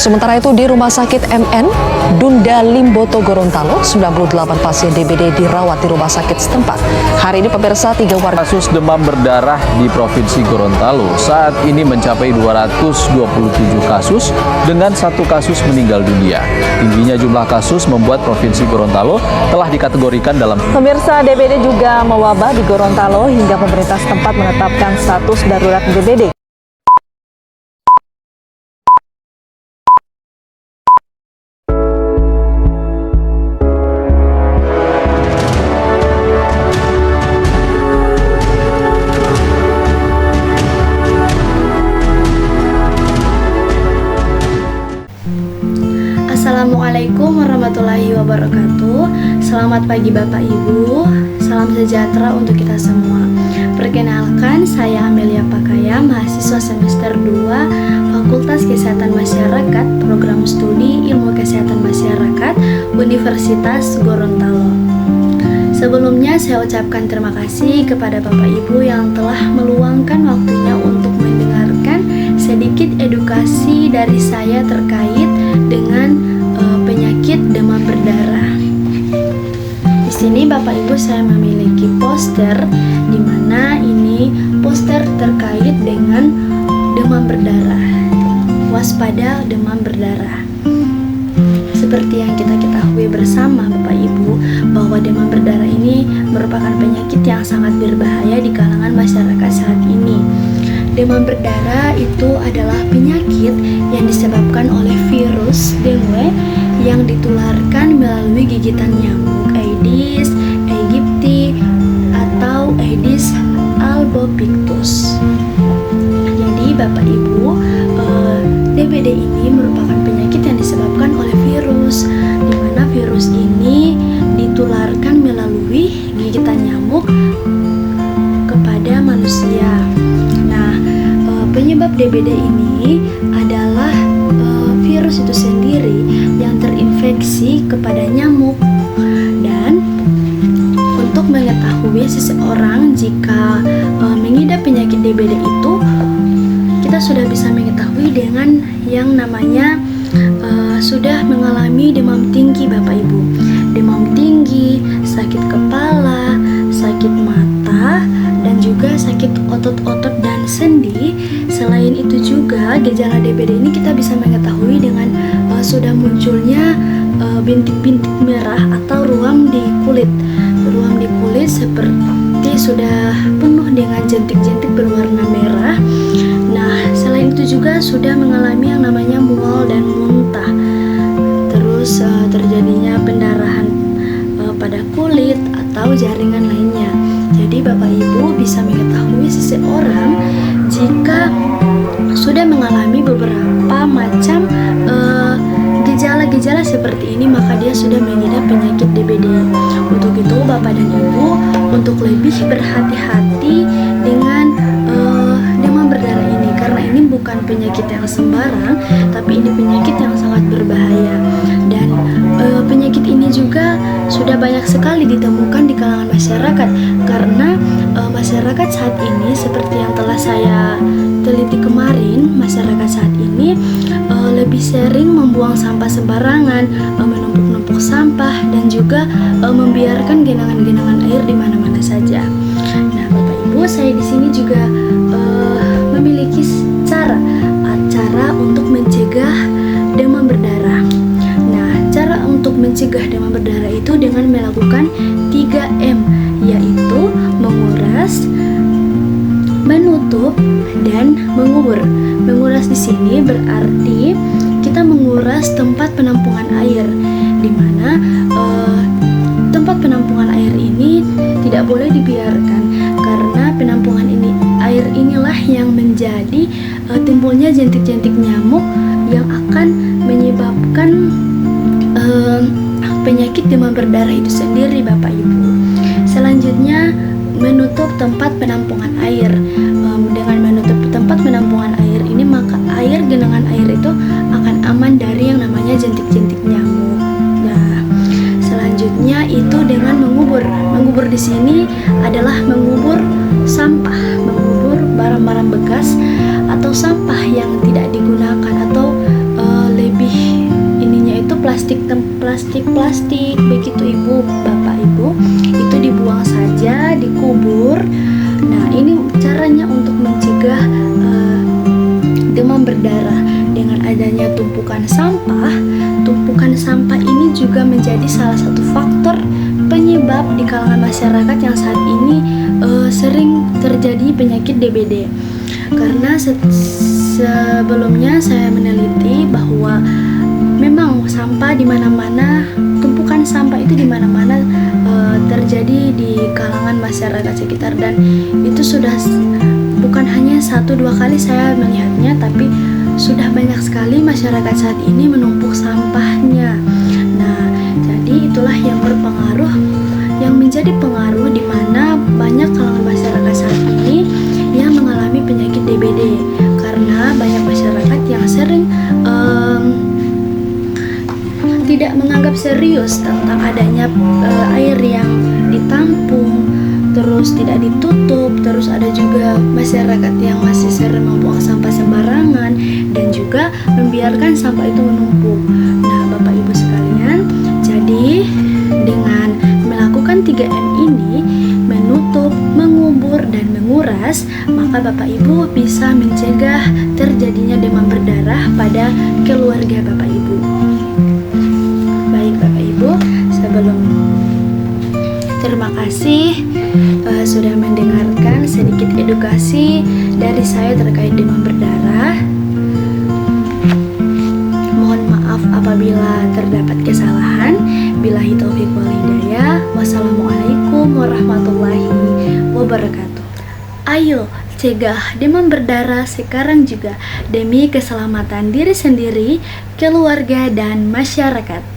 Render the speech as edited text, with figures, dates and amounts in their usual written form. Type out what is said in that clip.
Sementara itu di Rumah Sakit MN Dunda Limboto Gorontalo, 98 pasien DBD dirawat di rumah sakit setempat. Hari ini pemirsa 3 warga Kasus demam berdarah di Provinsi Gorontalo saat ini mencapai 227 kasus dengan 1 kasus meninggal dunia. Tingginya jumlah kasus membuat Provinsi Gorontalo telah dikategorikan dalam Pemirsa, DBD juga mewabah di Gorontalo hingga pemerintah setempat menetapkan status darurat DBD. Assalamualaikum warahmatullahi wabarakatuh. Selamat pagi Bapak Ibu. Salam sejahtera untuk kita semua. Perkenalkan, saya Amelia Pakaya, mahasiswa semester 2 Fakultas Kesehatan Masyarakat, Program Studi Ilmu Kesehatan Masyarakat, Universitas Gorontalo. Sebelumnya saya ucapkan terima kasih kepada Bapak Ibu yang telah meluangkan waktunya untuk mendengarkan sedikit edukasi dari saya terkait dengan penyakit demam berdarah. Di sini Bapak Ibu saya memiliki poster di mana ini poster terkait dengan demam berdarah. Waspada demam berdarah. Seperti yang kita ketahui bersama Bapak Ibu bahwa demam berdarah ini merupakan penyakit yang sangat berbahaya di kalangan masyarakat saat ini. Demam berdarah itu adalah penyakit yang disebabkan oleh virus dengue yang ditularkan melalui gigitan nyamuk Aedes aegypti atau Aedes albopictus. Jadi Bapak Ibu, DBD ini merupakan penyakit yang disebabkan oleh virus, di mana virus ini ditularkan melalui gigitan nyamuk kepada manusia. Penyebab DBD ini adalah virus itu sendiri yang terinfeksi kepada nyamuk. Dan untuk mengetahui seseorang jika mengidap penyakit DBD itu, kita sudah bisa mengetahui dengan yang namanya sudah mengalami demam tinggi Bapak Ibu. Demam tinggi, sakit kepala, sakit mata, dan juga sakit otot-otot dan sendi. Selain itu juga gejala DBD ini kita bisa mengetahui dengan sudah munculnya bintik-bintik merah atau ruam di kulit. Ruam di kulit seperti sudah penuh dengan jentik-jentik berwarna merah. Nah, selain itu juga sudah mengalami yang namanya mual dan muntah. Terus terjadinya pendarahan pada kulit atau jaringan lainnya. Jadi Bapak Ibu bisa mengetahui seseorang jika sudah mengalami beberapa macam gejala-gejala seperti ini, maka dia sudah mengidap penyakit DBD. Untuk itu Bapak dan Ibu untuk lebih berhati-hati dengan demam berdarah ini, karena ini bukan penyakit yang sembarang, tapi ini penyakit yang sangat berbahaya. Dan penyakit ini juga sudah banyak sekali ditemukan di kalangan masyarakat, karena masyarakat saat ini seperti yang telah saya teliti kemarin, masyarakat saat ini lebih sering membuang sampah sembarangan, menumpuk-numpuk sampah, dan juga membiarkan genangan-genangan air di mana-mana saja. Nah, Bapak Ibu, saya di sini juga memiliki cara untuk mencegah demam berdarah. Nah, cara untuk mencegah demam berdarah itu dengan melakukan 3M, yaitu menguras, menutup, dan mengubur. Menguras di sini berarti kita menguras tempat penampungan air, di mana tempat penampungan air ini tidak boleh dibiarkan, karena penampungan air inilah yang menjadi timbulnya jentik-jentik nyamuk yang akan menyebabkan penyakit demam berdarah itu sendiri Bapak Ibu. Selanjutnya menutup tempat penampungan air. Dengan menutup tempat penampungan air ini, maka genangan air itu akan aman dari yang namanya jentik-jentik nyamuk. Nah, selanjutnya itu dengan mengubur. Mengubur di sini adalah mengubur sampah, mengubur barang-barang bekas atau sampah yang tidak digunakan, atau lebih plastik-plastik begitu Ibu, Bapak Ibu, itu dibuang saja, dikubur. Nah, ini caranya untuk mencegah demam berdarah. Dengan adanya tumpukan sampah ini juga menjadi salah satu faktor penyebab di kalangan masyarakat yang saat ini sering terjadi penyakit DBD. Karena sebelumnya saya meneliti bahwa memang sampah di mana-mana, tumpukan sampah itu di mana-mana terjadi di kalangan masyarakat sekitar, dan itu sudah bukan hanya 1-2 kali saya melihatnya, tapi sudah banyak sekali masyarakat saat ini menumpuk sampahnya. Nah, jadi itulah yang berpengaruh, yang menjadi pengaruh di mana banyak kalangan masyarakat saat ini yang mengalami penyakit DBD, karena banyak masyarakat yang sering tidak menganggap serius tentang adanya air yang ditampung, terus tidak ditutup, terus ada juga masyarakat yang masih sering membuang sampah sembarangan dan juga membiarkan sampah itu menumpuk. Nah, Bapak Ibu sekalian, jadi dengan melakukan 3M ini, menutup, mengubur, dan menguras, maka Bapak Ibu bisa mencegah terjadinya demam berdarah pada keluarga Bapak Ibu. Baik Bapak Ibu, sebelum terima kasih sudah mendengarkan sedikit edukasi dari saya terkait demam berdarah. Mohon maaf apabila terdapat kesalahan. Billahi taufiq wal hidayah. Wassalamualaikum warahmatullahi wabarakatuh. Ayo cegah demam berdarah sekarang juga demi keselamatan diri sendiri, keluarga, dan masyarakat.